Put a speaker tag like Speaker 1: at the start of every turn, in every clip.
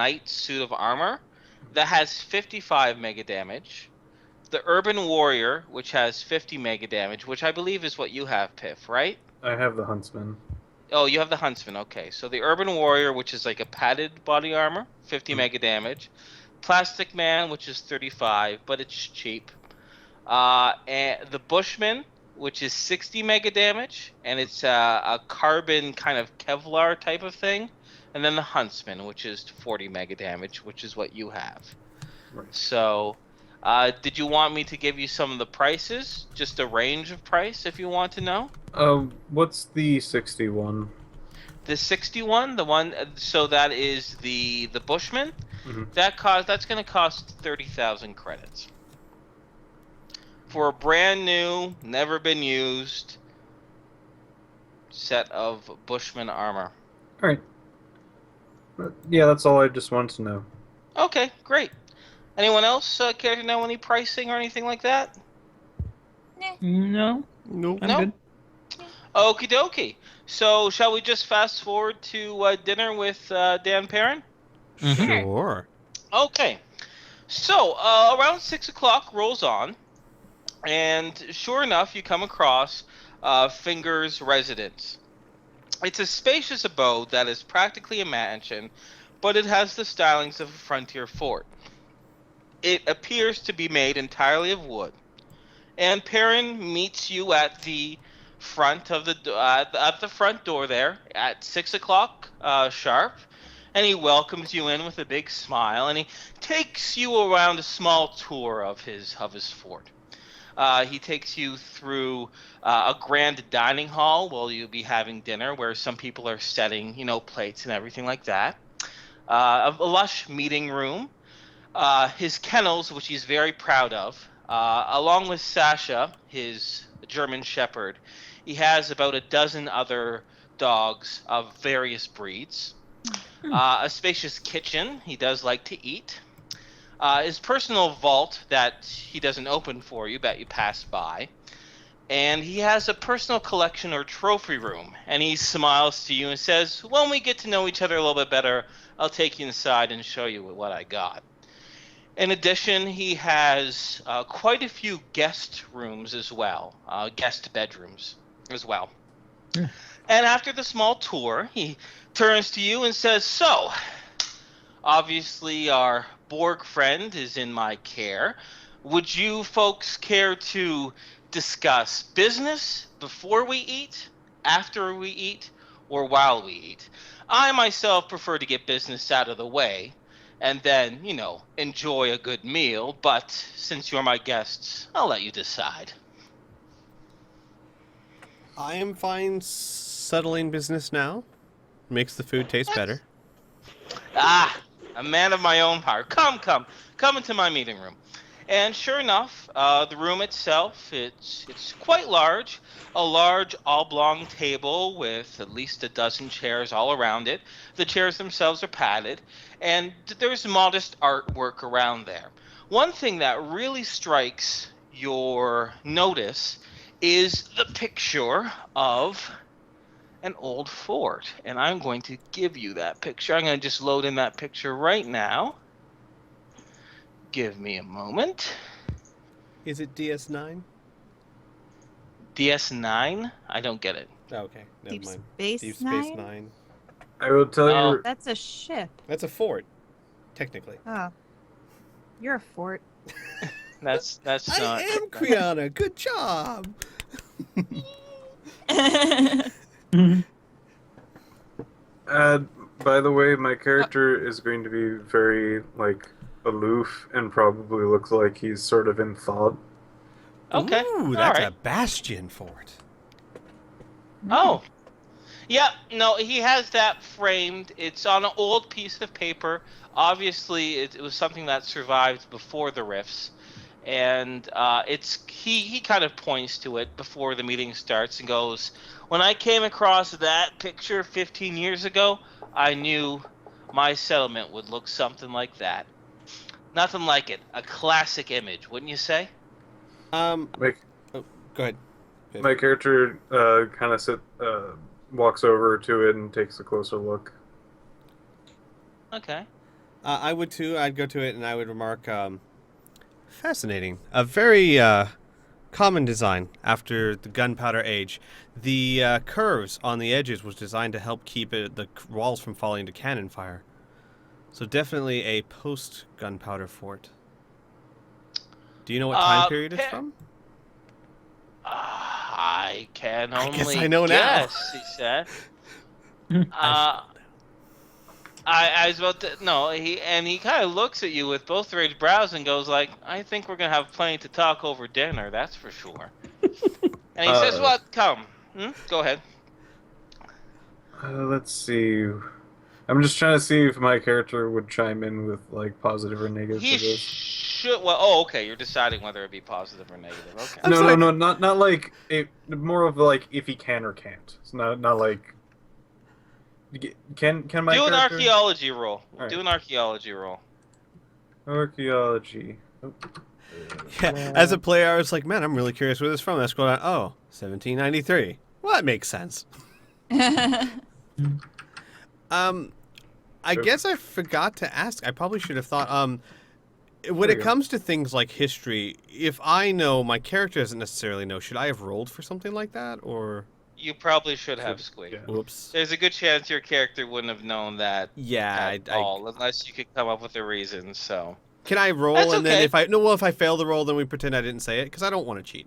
Speaker 1: knight suit of armor that has 55 mega damage. The urban warrior, which has 50 mega damage, which I believe is what you have, Piff, right?
Speaker 2: I have the huntsman.
Speaker 1: Oh, you have the huntsman. Okay, so the urban warrior, which is like a padded body armor, 50
Speaker 2: Mm.
Speaker 1: mega damage. Plastic man, which is 35, but it's cheap. And the bushman, which is 60 mega damage, and it's a carbon kind of Kevlar type of thing. And then the huntsman, which is 40 mega damage, which is what you have.
Speaker 2: Right.
Speaker 1: So, did you want me to give you some of the prices? Just a range of price, if you want to know.
Speaker 2: What's the 61?
Speaker 1: The 61, the one, so that is the bushman.
Speaker 2: Mm-hmm.
Speaker 1: That's going to cost 30,000 credits for a brand new, never been used set of bushman armor.
Speaker 2: All right. Yeah, that's all I just wanted to know.
Speaker 1: Okay, great. Anyone else care to know any pricing or anything like that?
Speaker 3: No.
Speaker 4: Nope.
Speaker 3: I'm
Speaker 1: No?
Speaker 3: good.
Speaker 1: Okie dokie. So, shall we just fast forward to dinner with Dan Perrin?
Speaker 4: Sure.
Speaker 1: Okay. So, around 6 o'clock rolls on, and sure enough, you come across Finger's residence. It's a spacious abode that is practically a mansion, but it has the stylings of a frontier fort. It appears to be made entirely of wood, and Perrin meets you at the front of the front door there at 6 o'clock sharp, and he welcomes you in with a big smile, and he takes you around a small tour of his fort. He takes you through a grand dining hall while you'll be having dinner, where some people are setting, plates and everything like that. A lush meeting room. His kennels, which he's very proud of, along with Sasha, his German Shepherd. He has about a dozen other dogs of various breeds. A spacious kitchen. He does like to eat. His personal vault that he doesn't open for you, that you pass by. And he has a personal collection or trophy room. And he smiles to you and says, when we get to know each other a little bit better, I'll take you inside and show you what I got. In addition, he has quite a few guest rooms as well, guest bedrooms as well.
Speaker 3: Yeah.
Speaker 1: And after the small tour, he turns to you and says, so, obviously our Borg friend is in my care. Would you folks care to discuss business before we eat, after we eat, or while we eat? I myself prefer to get business out of the way and then, enjoy a good meal, but since you're my guests, I'll let you decide.
Speaker 4: I am fine settling business now. Makes the food taste better.
Speaker 1: Ah, a man of my own heart. Come into my meeting room. And sure enough, the room itself, it's quite large. A large oblong table with at least a dozen chairs all around it. The chairs themselves are padded, and there's modest artwork around there. One thing that really strikes your notice is the picture of an old fort, and I'm going to give you that picture. I'm going to just load in that picture right now. Give me a moment.
Speaker 4: Is it DS9?
Speaker 1: DS9? I don't get it.
Speaker 4: Oh, okay, never
Speaker 5: Deep
Speaker 4: mind.
Speaker 5: Space
Speaker 4: Deep Space
Speaker 5: Nine?
Speaker 4: Nine.
Speaker 2: I will tell
Speaker 1: Oh.
Speaker 2: you.
Speaker 5: That's a ship.
Speaker 4: That's a fort, technically.
Speaker 5: Oh. You're a fort.
Speaker 1: That's not.
Speaker 4: I am Kriana. Good job.
Speaker 2: By the way, my character is going to be very aloof and probably looks like he's sort of in thought.
Speaker 1: Okay.
Speaker 4: Ooh, that's
Speaker 1: All
Speaker 4: a
Speaker 1: right.
Speaker 4: bastion fort.
Speaker 1: Oh. Yeah, no, he has that framed. It's on an old piece of paper. Obviously, it was something that survived before the rifts. And he kind of points to it before the meeting starts and goes, when I came across that picture 15 years ago, I knew my settlement would look something like that. Nothing like it. A classic image, wouldn't you say?
Speaker 4: My,
Speaker 2: My,
Speaker 4: oh, go ahead.
Speaker 2: my character kind of walks over to it and takes a closer look.
Speaker 1: Okay.
Speaker 4: I would too. I'd go to it and I would remark, fascinating. A very common design after the gunpowder age. The curves on the edges was designed to help keep the walls from falling into cannon fire. So definitely a post-gunpowder fort. Do you know what time period it's from?
Speaker 1: I can
Speaker 4: I
Speaker 1: only
Speaker 4: guess I know now.
Speaker 1: guess, he said.
Speaker 4: I
Speaker 1: I was about to he kind of looks at you with both raised brows and goes like, "I think we're gonna have plenty to talk over dinner, that's for sure." And he says, "What? Come, go ahead."
Speaker 2: Let's see. I'm just trying to see if my character would chime in with like positive or negative
Speaker 1: He
Speaker 2: to this.
Speaker 1: should. Well, oh, okay. You're deciding whether it be positive or negative. Okay.
Speaker 4: I'm
Speaker 2: No,
Speaker 4: sorry.
Speaker 2: no, no, not like it. More of like if he can or can't. It's not like. Can my
Speaker 1: Do an
Speaker 2: character?
Speaker 1: archaeology roll.
Speaker 2: All right.
Speaker 1: Do an archaeology roll.
Speaker 2: Archaeology. Oh.
Speaker 4: Yeah, as a player, I was like, man, I'm really curious where this is from. I scroll down. Oh, 1793. Well, that makes sense. I guess I forgot to ask. I probably should have thought. When
Speaker 2: There
Speaker 4: it
Speaker 2: you go.
Speaker 4: comes to things like history, if I know, my character doesn't necessarily know. Should I have rolled for something like that, or?
Speaker 1: You probably should have Squeak.
Speaker 2: Yeah.
Speaker 4: Whoops.
Speaker 1: There's a good chance your character wouldn't have known that
Speaker 4: Yeah,
Speaker 1: at all, unless you could come up with a reason. So
Speaker 4: can I roll
Speaker 1: That's
Speaker 4: and then
Speaker 1: okay.
Speaker 4: if I fail the roll, then we pretend I didn't say it because I don't want to cheat.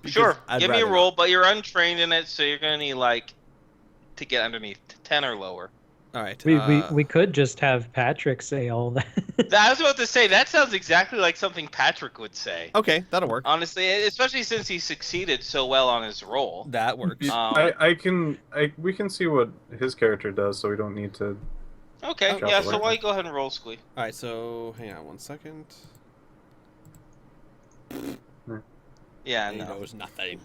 Speaker 4: Because
Speaker 1: sure,
Speaker 4: I'd
Speaker 1: give me a
Speaker 4: rather
Speaker 1: roll,
Speaker 4: not.
Speaker 1: but you're untrained in it, so you're gonna need to get underneath 10 or lower.
Speaker 4: All right.
Speaker 3: We could just have Patrick say all that.
Speaker 1: I was about to say that sounds exactly like something Patrick would say.
Speaker 4: Okay, that'll work.
Speaker 1: Honestly, especially since he succeeded so well on his roll.
Speaker 4: That works.
Speaker 2: We can see what his character does, so we don't need to.
Speaker 1: Okay,
Speaker 2: Drop
Speaker 1: yeah.
Speaker 2: it
Speaker 1: So
Speaker 2: like
Speaker 1: why
Speaker 2: that.
Speaker 1: don't you go ahead and roll, Squeak?
Speaker 4: All right, so hang on one second.
Speaker 1: Yeah,
Speaker 4: He
Speaker 1: no.
Speaker 4: knows nothing.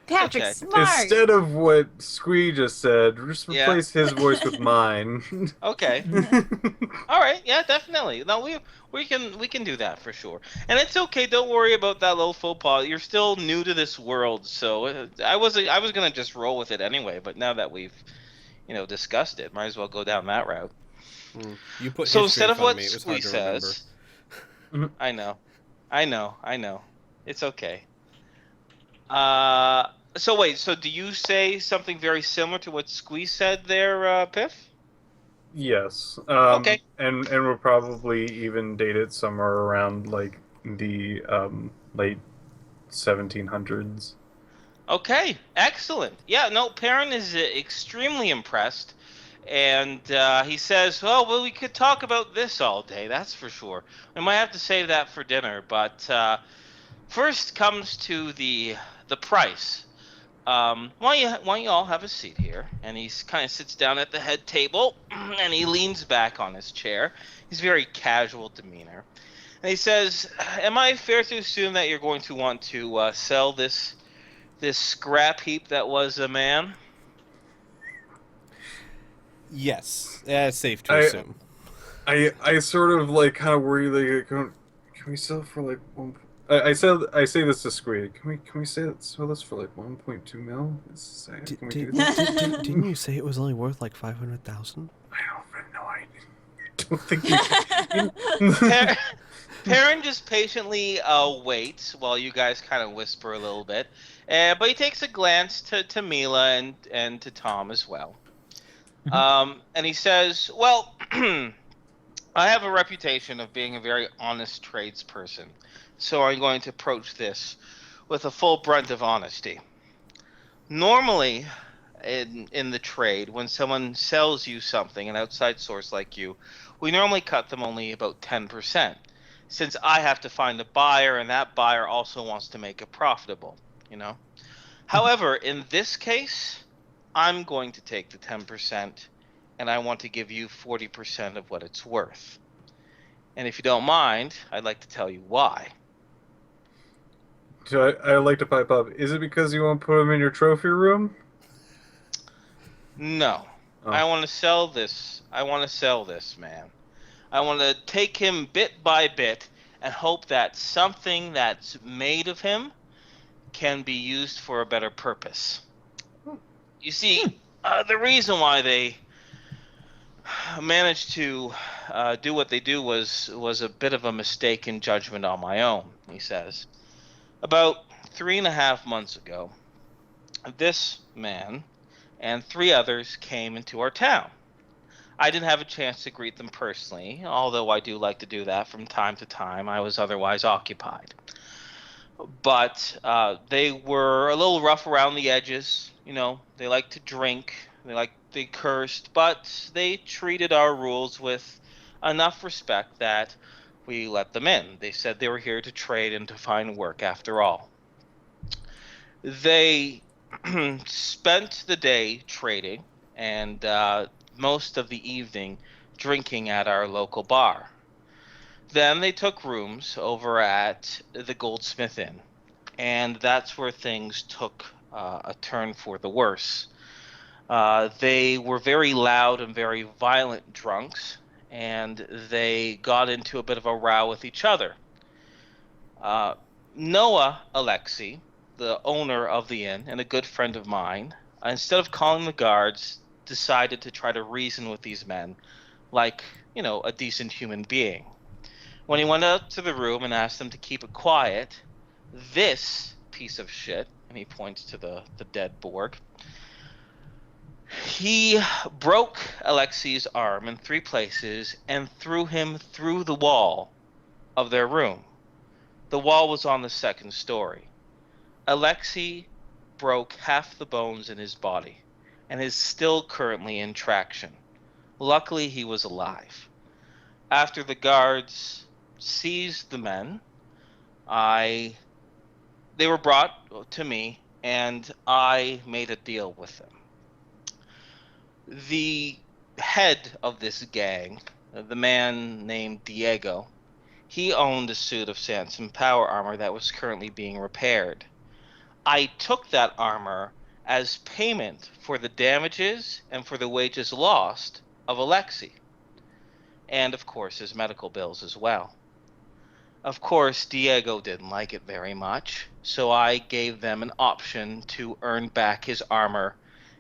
Speaker 5: Patrick's
Speaker 1: Okay.
Speaker 5: smart.
Speaker 2: Instead of what Squee just said, just
Speaker 1: Yeah.
Speaker 2: replace his voice with mine.
Speaker 1: Okay. All right. Yeah, definitely. No, we can do that for sure. And it's okay. Don't worry about that little faux pas. You're still new to this world, so I was gonna just roll with it anyway. But now that we've discussed it, might as well go down that route.
Speaker 4: You put
Speaker 1: So
Speaker 4: history
Speaker 1: instead
Speaker 4: in
Speaker 1: of
Speaker 4: front
Speaker 1: what
Speaker 4: me, it was
Speaker 1: Squee
Speaker 4: hard to remember.
Speaker 1: says,
Speaker 2: Mhm.
Speaker 1: I know. It's okay. So wait. So do you say something very similar to what Squee said there, Piff?
Speaker 2: Yes.
Speaker 1: Okay.
Speaker 2: And we'll probably even date it somewhere around like the late 1700s.
Speaker 1: Okay, excellent. Yeah, no, Perrin is extremely impressed, and he says, well, we could talk about this all day, that's for sure. We might have to save that for dinner, but first comes to the price. Why don't you all have a seat here? And he kind of sits down at the head table, and he leans back on his chair. He's very casual demeanor. And he says, am I fair to assume that you're going to want to sell this scrap heap that was a man?
Speaker 4: Yes, it's safe to
Speaker 2: I-
Speaker 4: assume.
Speaker 2: I sort of like kind of worry like can we sell for like one. I say this to Squee. Can we sell this for like 1.2 mil? Can we do that?
Speaker 4: Didn't you say it was only worth like 500,000?
Speaker 2: I don't think we can.
Speaker 1: Perrin just patiently waits while you guys kind of whisper a little bit, but he takes a glance to Mila and to Tom as well. And he says, well, I have a reputation of being a very honest tradesperson, so I'm going to approach this with a full brunt of honesty. Normally, in the trade, when someone sells you something, an outside source like you, we normally cut them only about 10%, since I have to find a buyer, and that buyer also wants to make it profitable, However, in this case, I'm going to take the 10%, and I want to give you 40% of what it's worth. And if you don't mind, I'd like to tell you why.
Speaker 2: So I like to pipe up. Is it because you won't put them in your trophy room?
Speaker 1: No.
Speaker 2: Oh.
Speaker 1: I want to sell this. I want to sell this man. I want to take him bit by bit and hope that something that's made of him can be used for a better purpose. You see, the reason why they managed to do what they do was a bit of a mistake in judgment on my own, he says. About 3.5 months ago, this man and 3 others came into our town. I didn't have a chance to greet them personally, although I do like to do that from time to time. I was otherwise occupied. But they were a little rough around the edges. They liked to drink. They cursed, but they treated our rules with enough respect that we let them in. They said they were here to trade and to find work after all. They spent the day trading and most of the evening drinking at our local bar. Then they took rooms over at the Goldsmith Inn, and that's where things took a turn for the worse. They were very loud and very violent drunks, and they got into a bit of a row with each other. Uh, Noah Alexei, the owner of the inn and a good friend of mine, instead of calling the guards, decided to try to reason with these men like, a decent human being. When he went up to the room and asked them to keep it quiet, this piece of shit, and he points to the dead Borg, he broke Alexei's arm in 3 places and threw him through the wall of their room. The wall was on the 2nd story. Alexei broke half the bones in his body and is still currently in traction. Luckily, he was alive. After the guards seized the men, they were brought to me, and I made a deal with them. The head of this gang, the man named Diego, he owned a suit of Sanson power armor that was currently being repaired. I took that armor as payment for the damages and for the wages lost of Alexei, and of course his medical bills as well. Of course, Diego didn't like it very much, so I gave them an option to earn back his armor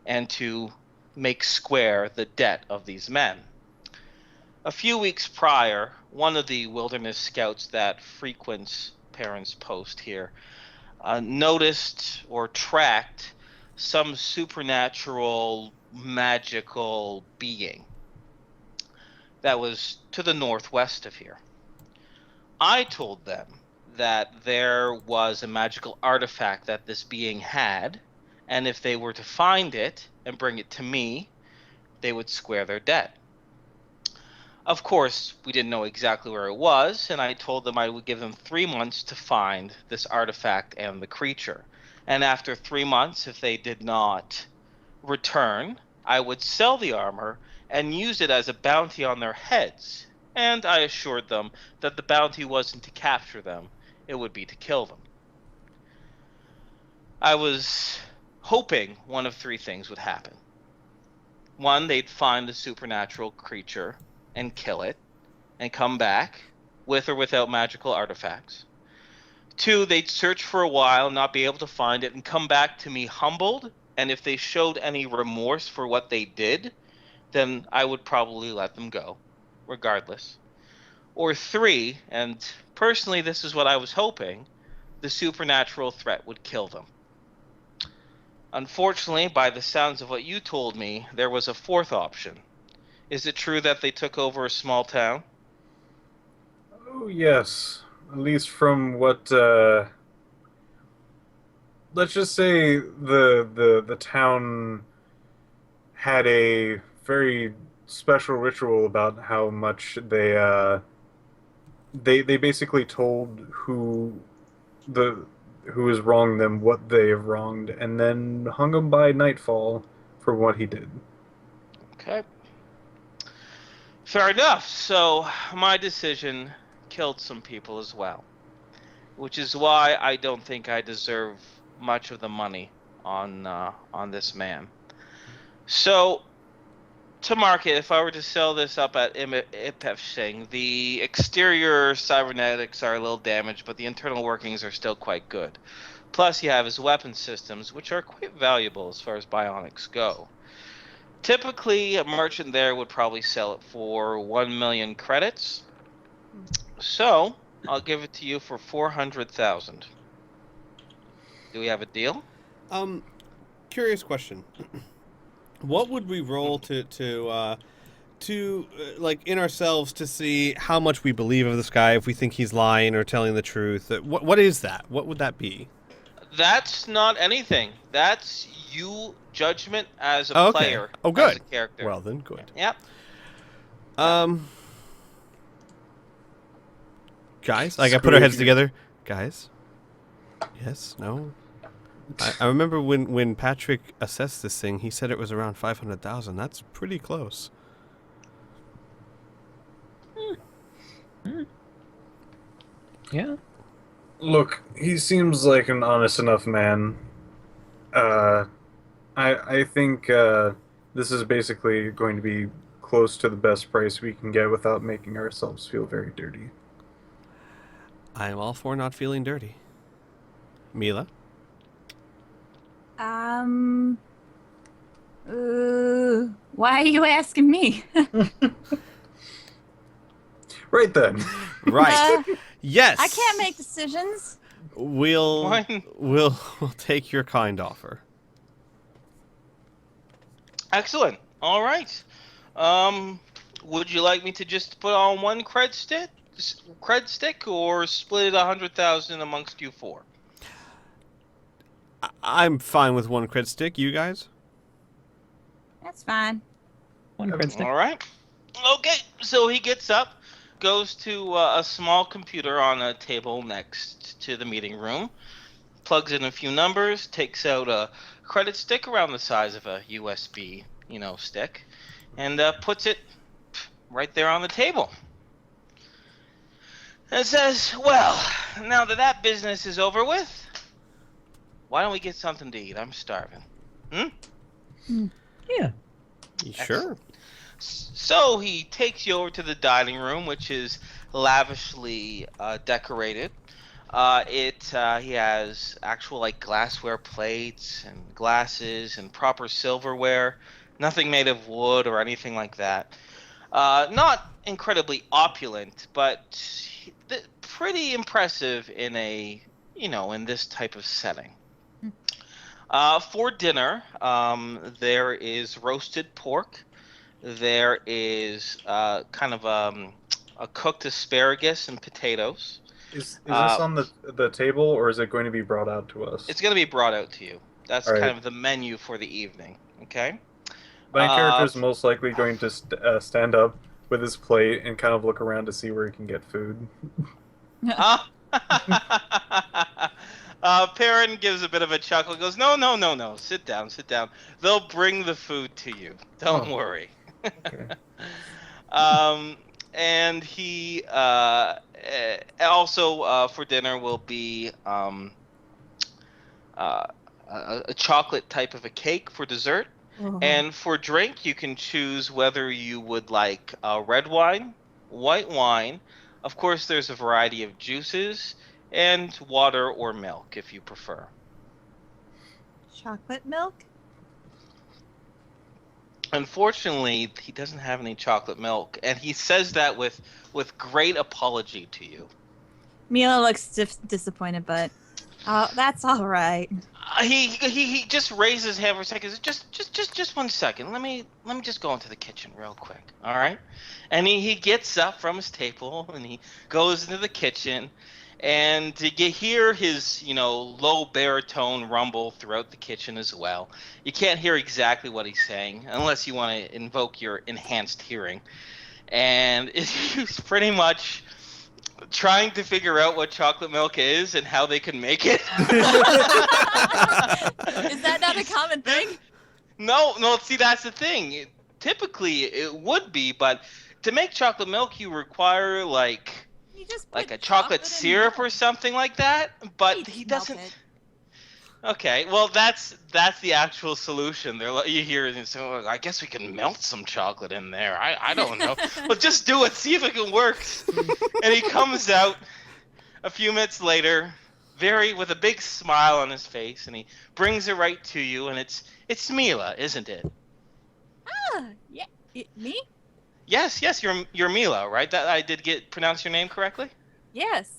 Speaker 1: and to make square the debt of these men. A few weeks prior, one of the wilderness scouts that frequents Perrin's post here noticed or tracked some supernatural, magical being that was to the northwest of here. I told them that there was a magical artifact that this being had, and if they were to find it and bring it to me, they would square their debt. Of course, we didn't know exactly where it was, and I told them I would give them 3 months to find this artifact and the creature. And after 3 months, if they did not return, I would sell the armor and use it as a bounty on their heads. And I assured them that the bounty wasn't to capture them, it would be to kill them. I was hoping one of 3 things would happen. 1, they'd find the supernatural creature and kill it, and come back, with or without magical artifacts. 2, they'd search for a while, not be able to find it, and come back to me humbled, and if they showed any remorse for what they did, then I would probably let them go, regardless. Or 3, and personally this is what I was hoping, the supernatural threat would kill them. Unfortunately, by the sounds of what you told me, there was a 4th option. Is it true that they took over a small town?
Speaker 2: Oh, yes. At least from what, let's just say the town had a very special ritual about how much they basically told who has wronged them what they have wronged, and then hung him by nightfall for what he did.
Speaker 1: Okay. Fair enough. So my decision killed some people as well, which is why I don't think I deserve much of the money on this man. So to market, if I were to sell this up at Ipefsing, the exterior cybernetics are a little damaged, but the internal workings are still quite good. Plus, you have his weapon systems, which are quite valuable as far as bionics go. Typically, a merchant there would probably sell it for 1 million credits. So, I'll give it to you for 400,000. Do we have a deal?
Speaker 4: Curious question. What would we roll to like in ourselves to see how much we believe of this guy, if we think he's lying or telling the truth? What is that? What would that be?
Speaker 1: That's not anything. That's you judgment as a
Speaker 4: Oh, okay.
Speaker 1: player,
Speaker 4: Oh,
Speaker 1: as
Speaker 4: good.
Speaker 1: a character.
Speaker 4: Well, then, good.
Speaker 1: Yep.
Speaker 4: Guys, like I put our heads together. Guys, yes, no. I remember when Patrick assessed this thing, he said it was around 500,000. That's pretty close.
Speaker 3: Yeah.
Speaker 2: Look, he seems like an honest enough man. I think this is basically going to be close to the best price we can get without making ourselves feel very dirty.
Speaker 4: I am all for not feeling dirty. Mila?
Speaker 5: Why are you asking me?
Speaker 2: Right then.
Speaker 4: Right. Yes.
Speaker 5: I can't make decisions.
Speaker 4: We'll take your kind offer.
Speaker 1: Excellent. All right. Would you like me to just put on one cred stick, or split it 100,000 amongst you four?
Speaker 4: I'm fine with one cred stick. You guys?
Speaker 5: That's fine.
Speaker 3: One cred stick.
Speaker 1: All right. Okay. So he gets up, goes to a small computer on a table next to the meeting room, plugs in a few numbers, takes out a credit stick around the size of a USB, stick, and puts it right there on the table. And says, "Well, now that business is over with, why don't we get something to eat? I'm starving."
Speaker 3: Yeah.
Speaker 4: Sure.
Speaker 1: So he takes you over to the dining room, which is lavishly decorated. He has actual glassware plates and glasses and proper silverware. Nothing made of wood or anything like that. Not incredibly opulent, but pretty impressive in in this type of setting. For dinner, there is roasted pork. There is a cooked asparagus and potatoes.
Speaker 2: Is this on the table, or is it going to be brought out to us?
Speaker 1: It's going to be brought out to you. That's
Speaker 2: All right.
Speaker 1: kind of the menu for the evening. Okay.
Speaker 2: My character is most likely going to stand up with his plate and kind of look around to see where he can get food.
Speaker 1: Perrin gives a bit of a chuckle. Goes, no. Sit down. They'll bring the food to you. Don't worry.
Speaker 2: Okay.
Speaker 1: And he also for dinner will be a chocolate type of a cake for dessert. And for drink, you can choose whether you would like red wine, white wine. Of course, there's a variety of juices, and water or milk if you prefer.
Speaker 5: Chocolate milk?
Speaker 1: Unfortunately, he doesn't have any chocolate milk, and he says that with great apology to you.
Speaker 5: Mila looks disappointed, but that's all right.
Speaker 1: He just raises his hand for a second. Just 1 second. Let me just go into the kitchen real quick. All right. And he gets up from his table and he goes into the kitchen, and you hear his low baritone rumble throughout the kitchen as well. You can't hear exactly what he's saying unless you want to invoke your enhanced hearing, and he's pretty much trying to figure out what chocolate milk is and how they can make it.
Speaker 5: Is that not a common thing?
Speaker 1: No. See, that's the thing. Typically, it would be, but to make chocolate milk, you require
Speaker 5: You just
Speaker 1: like
Speaker 5: put
Speaker 1: a chocolate
Speaker 5: in
Speaker 1: syrup or
Speaker 5: milk.
Speaker 1: something like that. But
Speaker 5: Please
Speaker 1: he
Speaker 5: melt
Speaker 1: doesn't.
Speaker 5: it.
Speaker 1: Okay, well that's the actual solution. You hear it and say, "Oh, I guess we can melt some chocolate in there." I don't know. Well, just do it. See if it can work. And he comes out a few minutes later, with a big smile on his face, and he brings it right to you. And it's Mila, isn't it?
Speaker 5: Yeah. Me?
Speaker 1: Yes, you're Mila, right? That I did get pronounce your name correctly.
Speaker 5: Yes.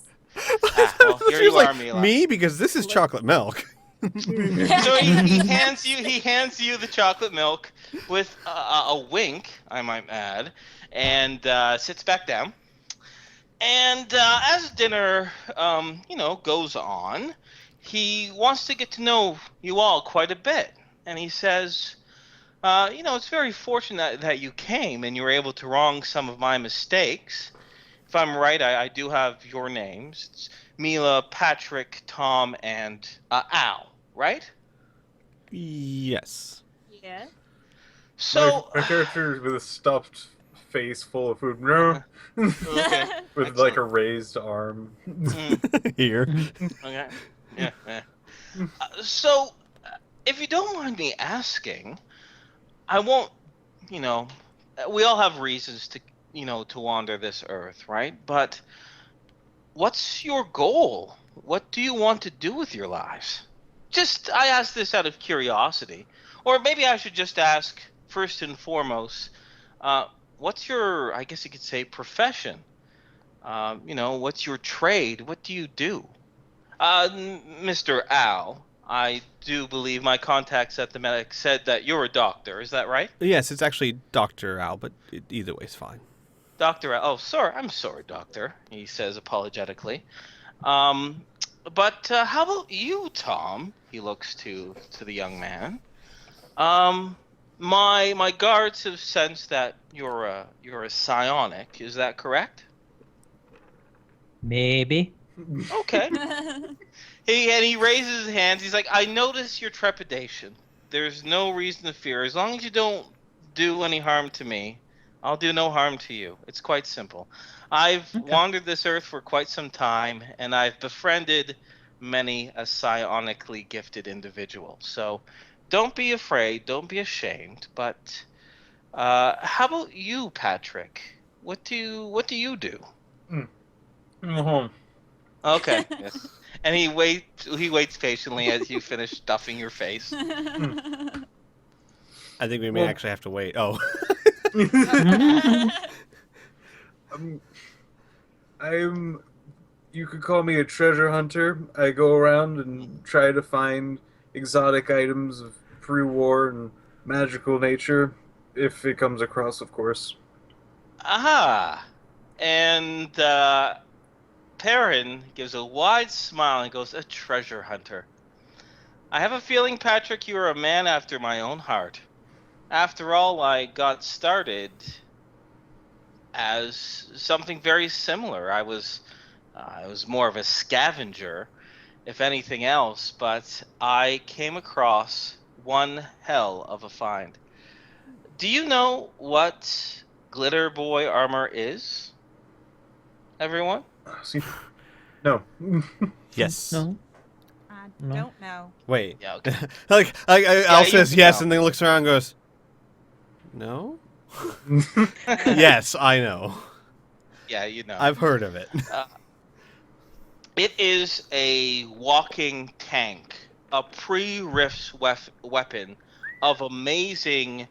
Speaker 1: Well, here
Speaker 4: She was
Speaker 1: you are,
Speaker 4: like,
Speaker 1: Mila.
Speaker 4: me? Because this is chocolate milk.
Speaker 1: So he hands you the chocolate milk with a wink, I might add, and sits back down. And as dinner, goes on, he wants to get to know you all quite a bit, and he says, it's very fortunate that you came and you were able to wrong some of my mistakes. If I'm right, I do have your names. It's Mila, Patrick, Tom, and Al, right?
Speaker 4: Yes.
Speaker 5: Yeah.
Speaker 2: My,
Speaker 1: So,
Speaker 2: my character with a stuffed face full of food. No.
Speaker 1: okay,
Speaker 2: With like
Speaker 1: excellent.
Speaker 2: a raised arm.
Speaker 4: Here.
Speaker 1: Okay, yeah. So, if you don't mind me asking, I won't, you know, we all have reasons to wander this earth, right? But what's your goal? What do you want to do with your lives? Just, I ask this out of curiosity. Or maybe I should just ask, first and foremost, uh, what's your, I guess you could say, profession? What's your trade? What do you do? Mr. Al, I do believe my contacts at the medic said that you're a doctor. Is that right?
Speaker 4: Yes, it's actually Dr. Al, but either way's fine.
Speaker 1: Doctor Al. Oh, sorry. I'm sorry, doctor, he says apologetically. Um, but how about you, Tom? He looks to the young man. Um, my guards have sensed that you're a psionic. Is that correct?
Speaker 3: Maybe.
Speaker 1: Okay. He raises his hands. He's like, I notice your trepidation. There's no reason to fear. As long as you don't do any harm to me, I'll do no harm to you. It's quite simple. I've
Speaker 3: Okay.
Speaker 1: wandered this earth for quite some time, and I've befriended many a psionically gifted individual. So don't be afraid. Don't be ashamed. But how about you, Patrick? What do you do?
Speaker 2: Mhm.
Speaker 1: Okay. Yes. And he waits patiently as you finish stuffing your face.
Speaker 4: I think we may
Speaker 2: Well-
Speaker 4: actually have to wait. Oh.
Speaker 2: Um, I'm. You could call me a treasure hunter. I go around and try to find exotic items of pre-war and magical nature, if it comes across, of course.
Speaker 1: Aha! And Perrin gives a wide smile and goes, a treasure hunter. I have a feeling, Patrick, you are a man after my own heart. After all, I got started as something very similar. I was more of a scavenger, if anything else, but I came across one hell of a find. Do you know what glitter boy armor is? Everyone?
Speaker 2: See, no.
Speaker 4: Yes.
Speaker 3: No.
Speaker 5: I
Speaker 3: No.
Speaker 5: don't know.
Speaker 4: Wait.
Speaker 1: Yeah, okay.
Speaker 4: Al
Speaker 1: you
Speaker 4: says
Speaker 1: can
Speaker 4: yes,
Speaker 1: know.
Speaker 4: and then looks around and goes, no? Yes, I know.
Speaker 1: Yeah, you know.
Speaker 4: I've heard of it.
Speaker 1: It is a walking tank, a pre-riffs weapon of amazing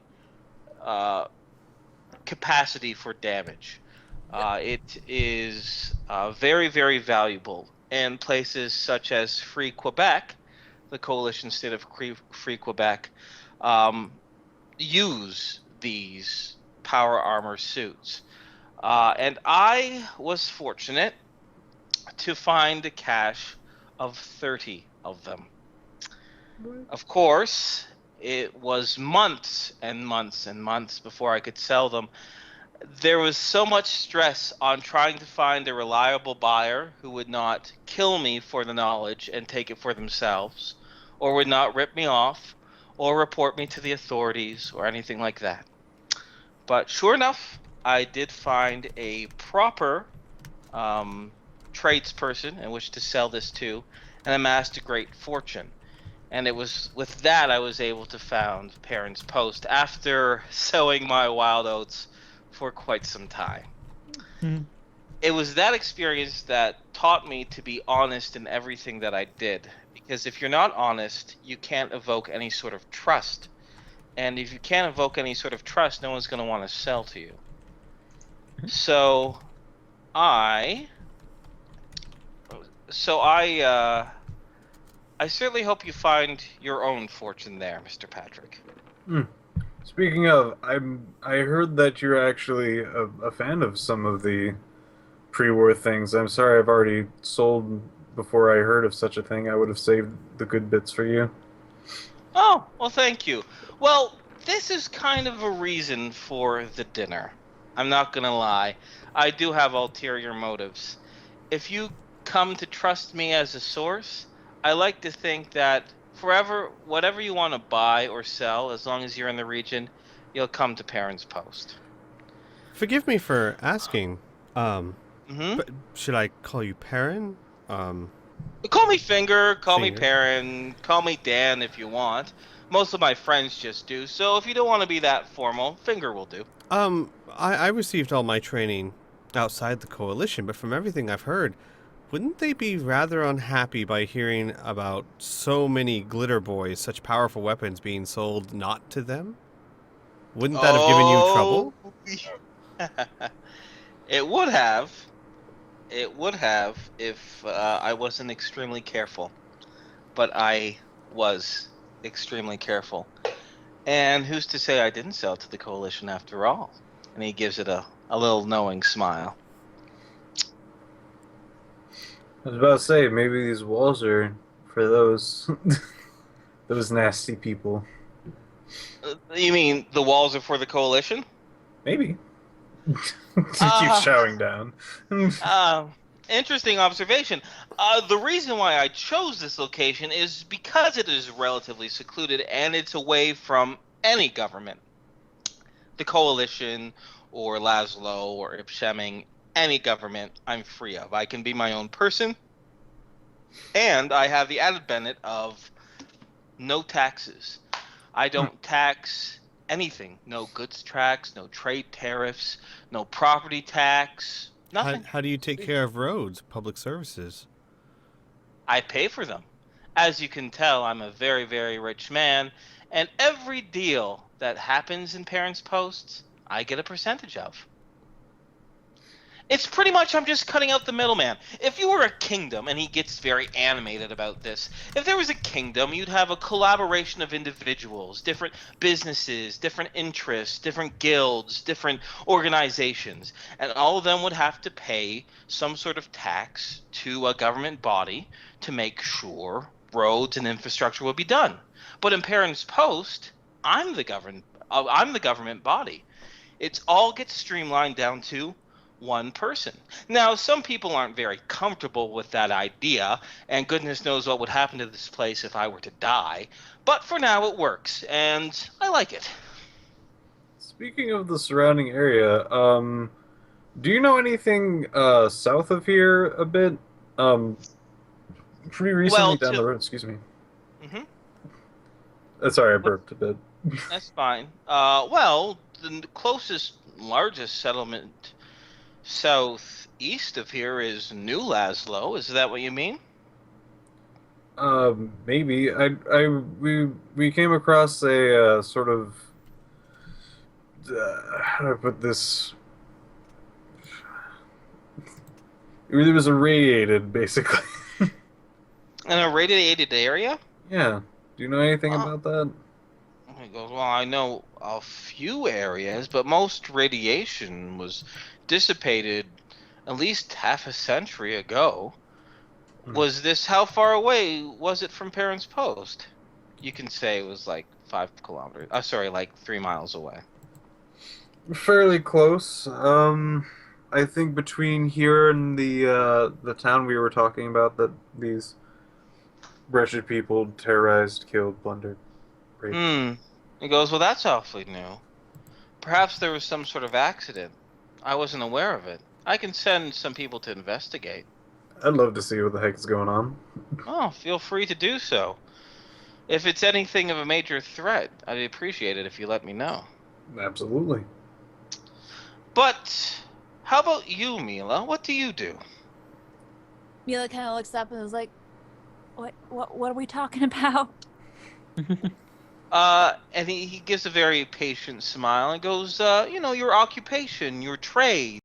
Speaker 1: capacity for damage. It is very, very valuable, and places such as Free Quebec, the coalition state of Free Quebec, um, use these power armor suits. And I was fortunate to find a cache of 30 of them. Of course, it was months and months and months before I could sell them. There was so much stress on trying to find a reliable buyer who would not kill me for the knowledge and take it for themselves, or would not rip me off, or report me to the authorities, or anything like that. But sure enough, I did find a proper um, tradesperson in which to sell this to, and amassed a great fortune. And it was with that I was able to found Perrin's Post after sowing my wild oats for quite some time.
Speaker 3: Hmm.
Speaker 1: It was that experience that taught me to be honest in everything that I did. Because if you're not honest, you can't evoke any sort of trust. And if you can't evoke any sort of trust, no one's going to want to sell to you. So I I certainly hope you find your own fortune there, Mr. Patrick.
Speaker 2: Speaking of, I heard that you're actually a fan of some of the pre-war things. I'm sorry I've already sold before I heard of such a thing. I would have saved the good bits for you.
Speaker 1: Oh, well, thank you. Well, this is kind of a reason for the dinner. I'm not going to lie. I do have ulterior motives. If you come to trust me as a source, I like to think that forever, whatever you want to buy or sell, as long as you're in the region, you'll come to Perrin's Post.
Speaker 4: Forgive me for asking.
Speaker 1: Mm-hmm.
Speaker 4: But should I call you Perrin?
Speaker 1: Call me Finger, call me
Speaker 4: Finger.
Speaker 1: Perrin, call me Dan if you want. Most of my friends just do, so if you don't want to be that formal, Finger will do.
Speaker 4: I received all my training outside the coalition, but from everything I've heard, wouldn't they be rather unhappy by hearing about so many glitter boys, such powerful weapons being sold not to them? Wouldn't that have given you trouble?
Speaker 1: It would have. It would have if I wasn't extremely careful. But I was extremely careful. And who's to say I didn't sell to the coalition after all? And he gives it a little knowing smile.
Speaker 2: I was about to say, maybe these walls are for those those nasty people.
Speaker 1: You mean the walls are for the coalition?
Speaker 2: Maybe. Keep shouting down.
Speaker 1: Interesting observation. The reason why I chose this location is because it is relatively secluded and it's away from any government. The coalition or Laszlo or Ipsheming, any government I'm free of. I can be my own person, and I have the added benefit of no taxes. I don't tax anything. No goods tax, no trade tariffs, no property tax, nothing.
Speaker 4: How do you take care of roads, public services?
Speaker 1: I pay for them. As you can tell, I'm a very, very rich man, and every deal that happens in Parents' Posts, I get a percentage of. It's pretty much I'm just cutting out the middleman. If you were a kingdom, and he gets very animated about this, if there was a kingdom, you'd have a collaboration of individuals, different businesses, different interests, different guilds, different organizations, and all of them would have to pay some sort of tax to a government body to make sure roads and infrastructure would be done. But in Parents' Post, I'm the government body. It's all gets streamlined down to one person. Now, some people aren't very comfortable with that idea, and goodness knows what would happen to this place if I were to die. But for now, it works, and I like it.
Speaker 2: Speaking of the surrounding area, do you know anything south of here a bit? Pretty recently
Speaker 1: Well,
Speaker 2: down the road, excuse me.
Speaker 1: Mm-hmm.
Speaker 2: Sorry, I burped a bit.
Speaker 1: That's fine. Well, the closest, largest settlement southeast of here is New Laszlo. Is that what you mean?
Speaker 2: Maybe. We came across a sort of how do I put this? It was irradiated, basically.
Speaker 1: In a radiated area?
Speaker 2: Yeah. Do you know anything about that?
Speaker 1: He goes, well, I know a few areas, but most radiation was dissipated at least half a century ago. Was this, how far away was it from Perrin's Post? You can say it was like 5 kilometers. Sorry, like 3 miles away.
Speaker 2: Fairly close. I think between here and the town we were talking about that these wretched people terrorized, killed, plundered, raped.
Speaker 1: He goes, well, that's awfully new. Perhaps there was some sort of accident. I wasn't aware of it. I can send some people to investigate.
Speaker 2: I'd love to see what the heck is going on.
Speaker 1: Oh, feel free to do so. If it's anything of a major threat, I'd appreciate it if you let me know.
Speaker 2: Absolutely.
Speaker 1: But how about you, Mila? What do you do?
Speaker 5: Mila kind of looks up and is like, "What are we talking about?"
Speaker 1: And he gives a very patient smile and goes, your occupation, your trade.